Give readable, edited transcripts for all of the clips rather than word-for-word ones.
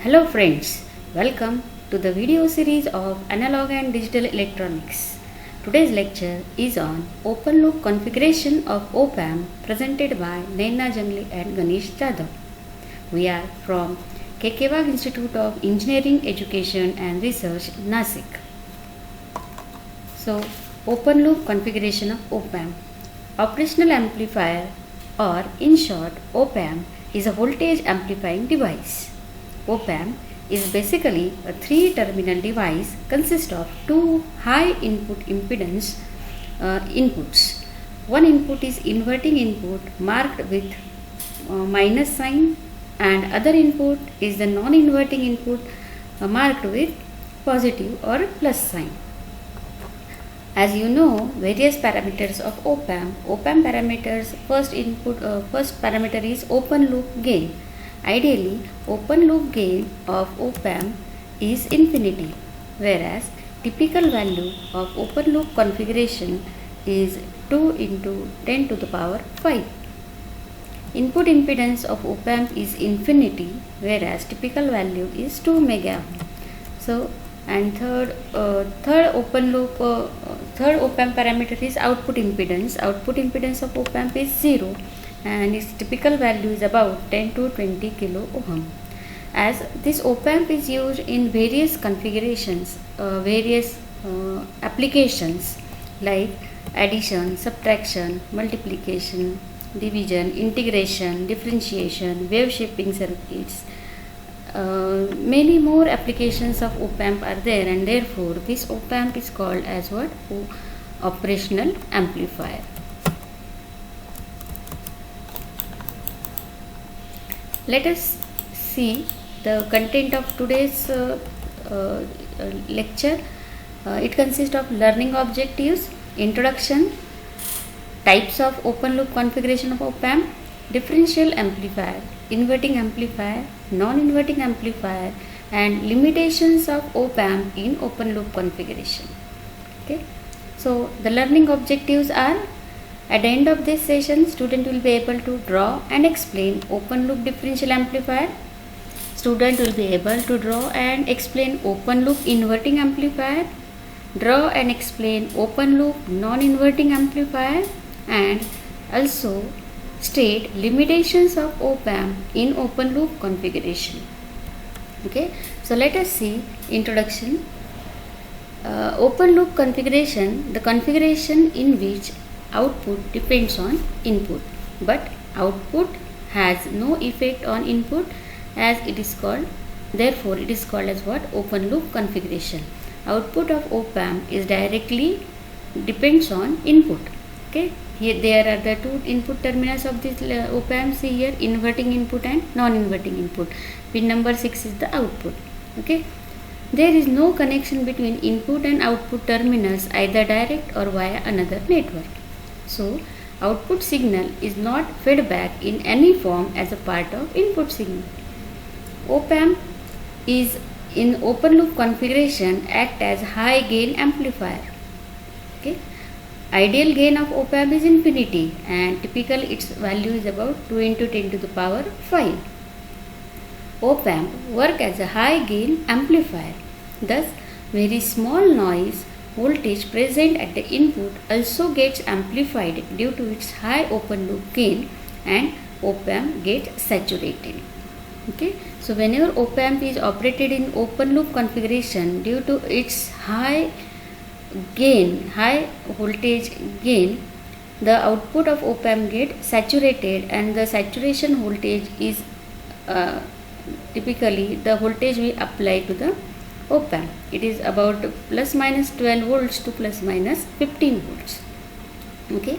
Hello friends, welcome to the video series of Analog and Digital Electronics. Today's lecture is on open loop configuration of op-amp presented by Naina Jangli and Ganesh Jadhav. We are from K.K. Wagh Institute of Engineering, Education and Research, Nasik. So, open loop configuration of op-amp. Operational amplifier, or in short op-amp, is a voltage amplifying device. Op-amp is basically a three-terminal device consist of two high input impedance inputs. One input is inverting input marked with minus sign, and other input is the non-inverting input marked with positive or plus sign. As you know, various parameters of op-amp. Op-amp parameters, first parameter is open loop gain. Ideally, open loop gain of op-amp is infinity, whereas typical value of open loop configuration is 2 into 10 to the power 5. Input impedance of op-amp is infinity, whereas typical value is 2 mega. So, and third op-amp parameter is output impedance. Output impedance of op-amp is 0. And its typical value is about 10 to 20 kilo ohm. As this op-amp is used in various configurations, various applications like addition, subtraction, multiplication, division, integration, differentiation, wave shaping circuits. Many more applications of op-amp are there, and therefore this op-amp is called as what? Operational amplifier. Let us see the content of today's lecture. It consists of learning objectives, introduction, types of open loop configuration of op-amp, differential amplifier, inverting amplifier, non-inverting amplifier, and limitations of op-amp in open loop configuration. Okay. So the learning objectives are: at the end of this session, student will be able to draw and explain open loop differential amplifier. Student will be able to draw and explain open loop inverting amplifier, draw and explain open loop non-inverting amplifier, and also state limitations of op-amp in open loop configuration. Okay, so let us see introduction. Open loop configuration, the configuration in which output depends on input, but output has no effect on input, as it is called, therefore it is called as what? Open loop configuration. Output of op-amp is directly depends on input. Okay, here there are the two input terminals of this op-amp. See here, inverting input and non-inverting input. Pin number 6 is the output. Okay, there is no connection between input and output terminals, either direct or via another network. So, output signal is not fed back in any form as a part of input signal. Op-amp is in open loop configuration act as high gain amplifier. Okay. Ideal gain of op-amp is infinity, and typical its value is about 2 into 10 to the power 5. Op-amp work as a high gain amplifier. Thus, very small noise voltage present at the input also gets amplified due to its high open loop gain, and op-amp gets saturated. Okay, so whenever op-amp is operated in open loop configuration, due to its high gain, high voltage gain, the output of op-amp gets saturated, and the saturation voltage is typically the voltage we apply to the op-amp. It is about plus minus 12 volts to plus minus 15 volts. Okay.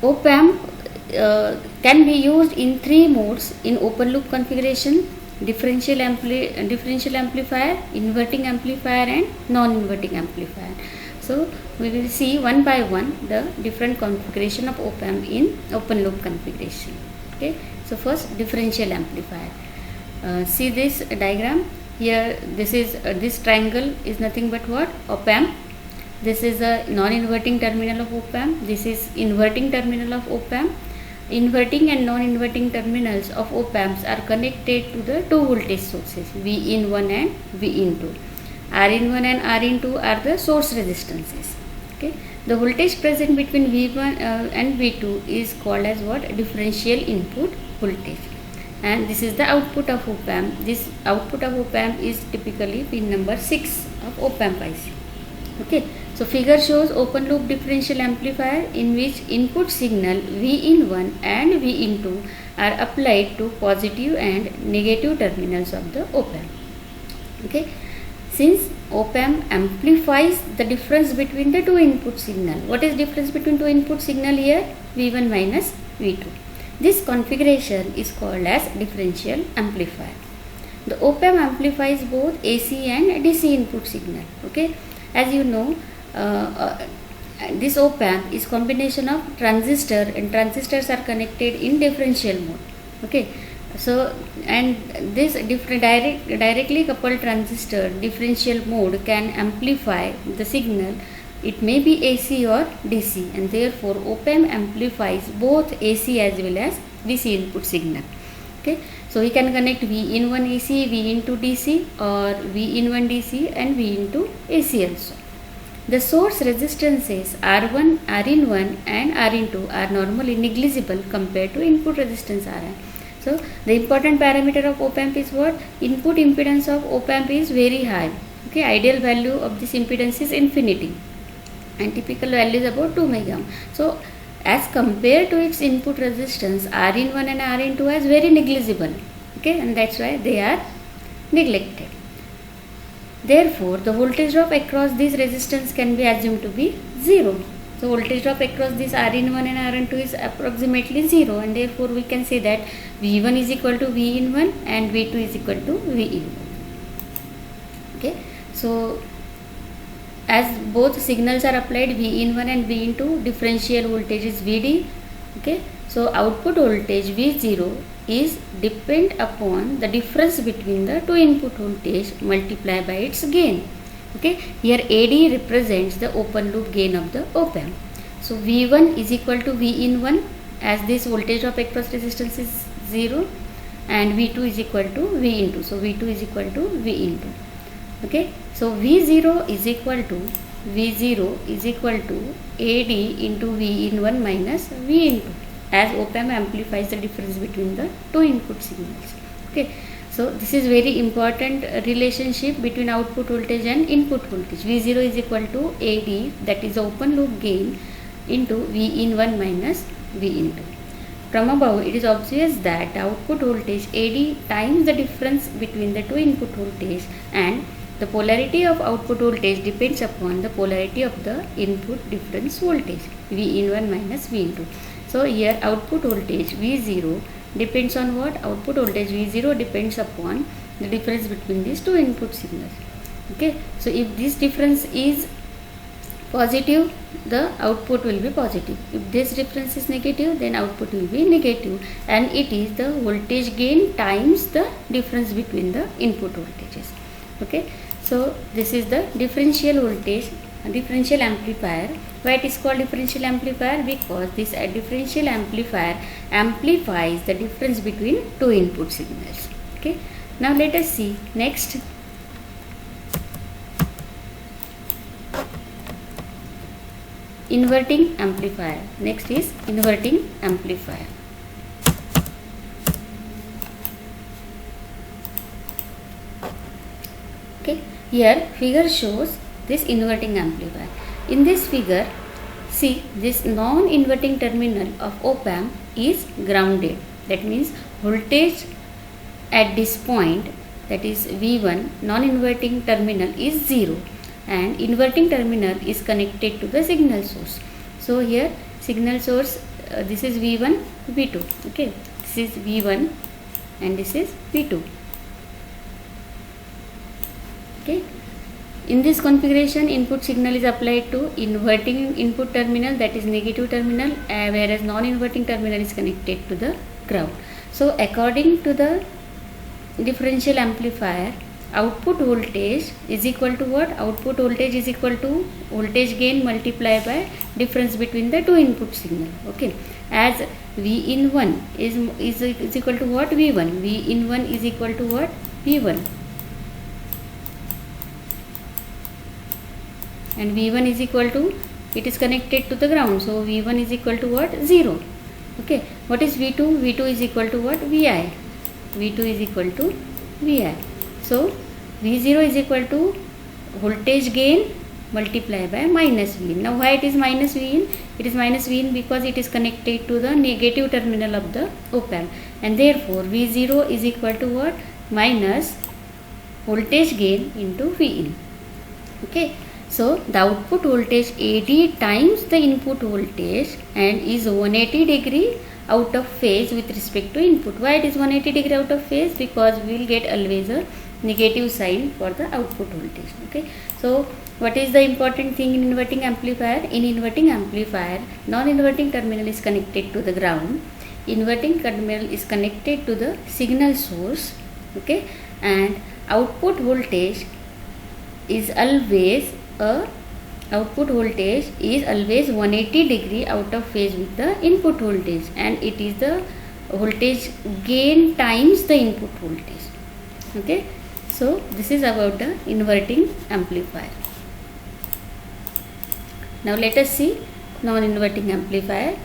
Op-amp can be used in three modes in open loop configuration: differential amplifier, inverting amplifier, and non-inverting amplifier. So we will see one by one the different configuration of op-amp in open loop configuration. Okay. So first, differential amplifier. See this diagram here. This triangle is nothing but what? Op-amp. This is a non-inverting terminal of op-amp. This is inverting terminal of op-amp. Inverting and non-inverting terminals of op amps are connected to the two voltage sources V in 1 and V in 2. R in 1 and R in 2 are the source resistances. Okay. The voltage present between V1 and V2 is called as what? Differential input voltage. And this is the output of op amp. This output of op amp is typically pin number 6 of op amp IC. Okay. So figure shows open loop differential amplifier in which input signal V in 1 and V in 2 are applied to positive and negative terminals of the op amp. Okay. Since op amp amplifies the difference between the two input signal. What is difference between two input signal here? V1 minus V2. This configuration is called as differential amplifier. The op amp amplifies both AC and DC input signal. Okay. As you know, this op amp is combination of transistor, and transistors are connected in differential mode. Okay. So, and this directly coupled transistor differential mode can amplify the signal. It may be AC or DC, and therefore op amp amplifies both AC as well as DC input signal. Okay. So we can connect V in 1 AC, V into DC, or V in 1 DC and V into AC also. The source resistances R1, R in 1 and R in 2 are normally negligible compared to input resistance Rn. So the important parameter of op amp is what? Input impedance of op amp is very high. Okay, ideal value of this impedance is infinity, and typical value is about 2 mega ohm. So as compared to its input resistance, R in 1 and R in 2 is very negligible. Okay, and that's why they are neglected. Therefore, the voltage drop across this resistance can be assumed to be 0. So, voltage drop across this R in 1 and R in 2 is approximately 0, and therefore we can say that V1 is equal to V in 1 and V2 is equal to V in 1. Okay, so as both signals are applied, V in 1 and V in 2, differential voltage is Vd. Okay, so output voltage V0 is depend upon the difference between the two input voltage multiplied by its gain. Okay, here AD represents the open loop gain of the op amp. So V1 is equal to V in 1, as this voltage drop across resistance is 0, and V2 is equal to V in 2. So V2 is equal to V in 2. Okay, so V0 is equal to AD into V in 1 minus V in 2, as op amp amplifies the difference between the two input signals. Okay, so this is very important relationship between output voltage and input voltage. V0 is equal to AD, that is the open loop gain, into V in 1 minus V in 2. From above, it is obvious that output voltage AD times the difference between the two input voltage, and the polarity of output voltage depends upon the polarity of the input difference voltage V in 1 minus V in 2. So here output voltage V0 depends on what? Output voltage V0 depends upon the difference between these two input signals. Okay, so if this difference is positive, the output will be positive. If this difference is negative, then output will be negative, and it is the voltage gain times the difference between the input voltages. Okay, so this is the differential voltage, differential amplifier. Why it is called differential amplifier? Because this differential amplifier amplifies the difference between two input signals. Okay, now let us see next. Inverting amplifier. Next is inverting amplifier. Okay, here figure shows this inverting amplifier. In this figure, see, this non-inverting terminal of op amp is grounded. That means voltage at this point, that is V1, non-inverting terminal is 0, and inverting terminal is connected to the signal source. So here signal source, this is V1, V2. Okay, this is V1 and this is V2. Okay, in this configuration, input signal is applied to inverting input terminal, that is negative terminal, whereas non-inverting terminal is connected to the ground. So according to the differential amplifier, output voltage is equal to what? Output voltage is equal to voltage gain multiplied by difference between the two input signal. Okay, as V in 1 is equal to what? V1. V in 1 is equal to what? V1. And V1 is equal to, it is connected to the ground, so V1 is equal to what? 0. Okay, what is V2? V2 is equal to what? Vi. V2 is equal to Vi. So V0 is equal to voltage gain multiplied by minus Vin. Now why it is minus Vin? It is minus Vin because it is connected to the negative terminal of the op-amp, and therefore V0 is equal to what? Minus voltage gain into Vin. Okay, so the output voltage AD times the input voltage and is 180 degree out of phase with respect to input. Why it is 180 degree out of phase? Because we will get always a negative sign for the output voltage. Okay, so what is the important thing in inverting amplifier? In inverting amplifier, non-inverting terminal is connected to the ground, inverting terminal is connected to the signal source. Okay, and output voltage is always 180 degree out of phase with the input voltage, and it is the voltage gain times the input voltage. Okay, so this is about the inverting amplifier. Now let us see non-inverting amplifier.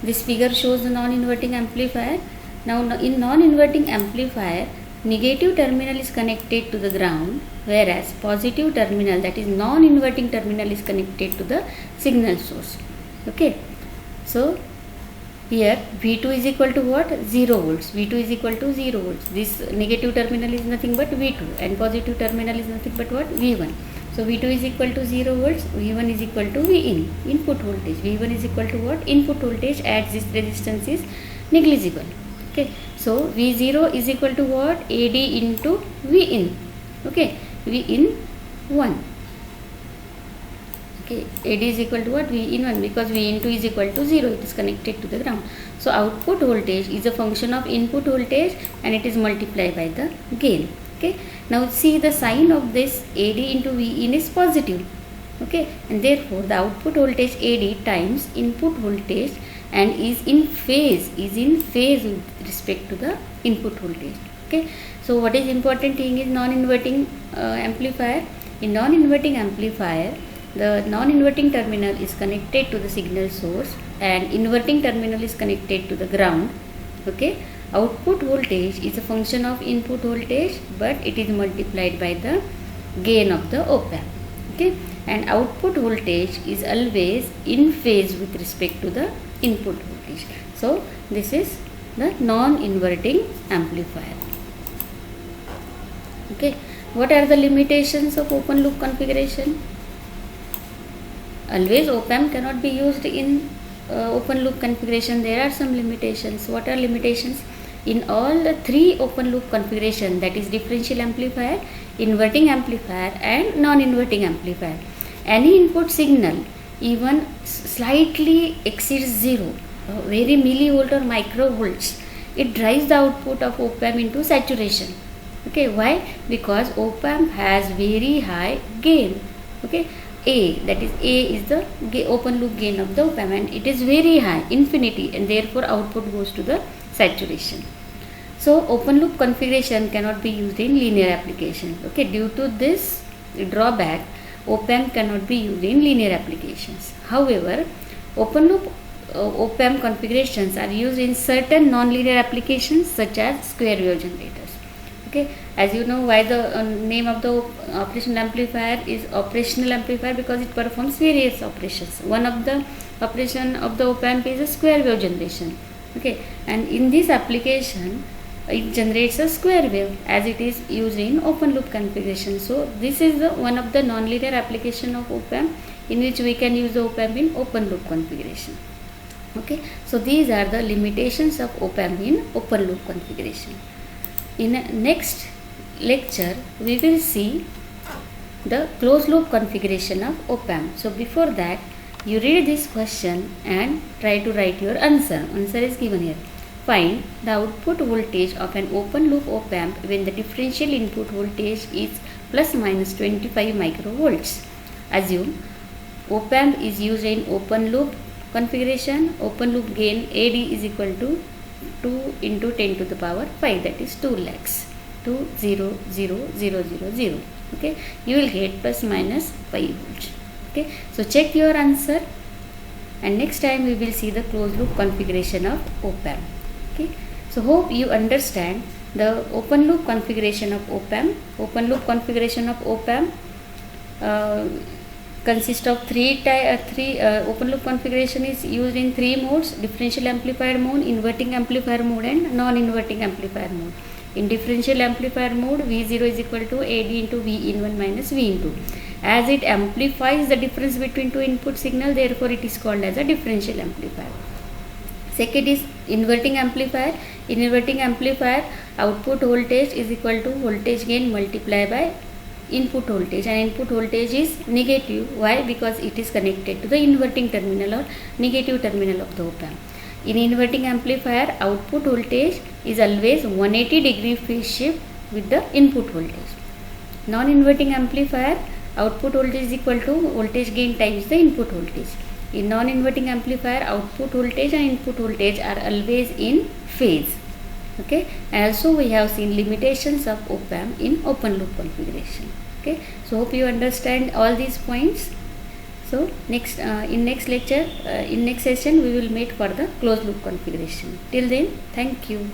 This figure shows the non-inverting amplifier. Now in non-inverting amplifier, negative terminal is connected to the ground, whereas positive terminal, that is non-inverting terminal, is connected to the signal source. Okay, so here V2 is equal to what? 0 volts. V2 is equal to 0 volts. This negative terminal is nothing but V2 and positive terminal is nothing but what? V1. So V2 is equal to 0 volts, V1 is equal to Vin, input voltage. V1 is equal to what? Input voltage, as this resistance is negligible. Okay, so V0 is equal to what? AD into Vin. Okay, Vin 1. Okay, AD is equal to what? Vin 1, because Vin 2 is equal to 0. It is connected to the ground. So output voltage is a function of input voltage and it is multiplied by the gain. Okay, now see the sign of this AD into Vin is positive. Okay, and therefore the output voltage AD times input voltage and is in phase with respect to the input voltage. Okay, so what is important thing is non-inverting amplifier. In non-inverting amplifier, the non-inverting terminal is connected to the signal source and inverting terminal is connected to the ground. Okay, output voltage is a function of input voltage, but it is multiplied by the gain of the op-amp. Okay, and output voltage is always in phase with respect to the input voltage. So this is the non-inverting amplifier. Okay, what are the limitations of open loop configuration? Always op-amp cannot be used in open loop configuration. There are some limitations. What are limitations? In all the three open loop configuration, that is differential amplifier, inverting amplifier and non-inverting amplifier, any input signal even slightly exceeds 0, very millivolt or microvolts, it drives the output of op-amp into saturation. Okay, why? Because op-amp has very high gain. Okay, A, that is A is the open loop gain of the op-amp and it is very high, infinity, and therefore output goes to the saturation. So open loop configuration cannot be used in linear applications. Okay, due to this drawback, op-amp cannot be used in linear applications. However, open loop op-amp configurations are used in certain non-linear applications such as square wave generators. Okay, as you know, why the name of the operational amplifier is operational amplifier, because it performs various operations. One of the operation of the op-amp is a square wave generation. Okay, and in this application it generates a square wave as it is used in open loop configuration. So this is the one of the non-linear application of op-amp in which we can use the op-amp in open loop configuration. Okay, so these are the limitations of op-amp in open loop configuration. In next lecture we will see the closed loop configuration of op-amp. So before that, you read this question and try to write your answer. Answer is given here. Find the output voltage of an open loop op-amp when the differential input voltage is plus minus 25 microvolts. Assume op-amp is used in open loop configuration, open loop gain AD is equal to 2 into 10 to the power 5, that is 2 lakhs, 200,000. Okay, you will get plus minus 5 volts. Okay, so check your answer, and next time we will see the closed loop configuration of op-amp. Okay, so hope you understand the open loop configuration of op-amp. Open loop configuration of op-amp consists of open loop configuration is used in 3 modes: differential amplifier mode, inverting amplifier mode, and non-inverting amplifier mode. In differential amplifier mode, V0 is equal to AD into V in 1 minus V in 2. As it amplifies the difference between two input signal, therefore it is called as a differential amplifier. Second is inverting amplifier. In inverting amplifier, output voltage is equal to voltage gain multiplied by input voltage, and input voltage is negative. Why? Because it is connected to the inverting terminal or negative terminal of the op-amp. In inverting amplifier, output voltage is always 180 degree phase shift with the input voltage. Non-inverting amplifier, output voltage is equal to voltage gain times the input voltage. In non-inverting amplifier, output voltage and input voltage are always in phase. Okay, and also we have seen limitations of op-amp in open loop configuration. Okay, so hope you understand all these points. So next in next lecture, in next session we will meet for the closed loop configuration. Till then, thank you.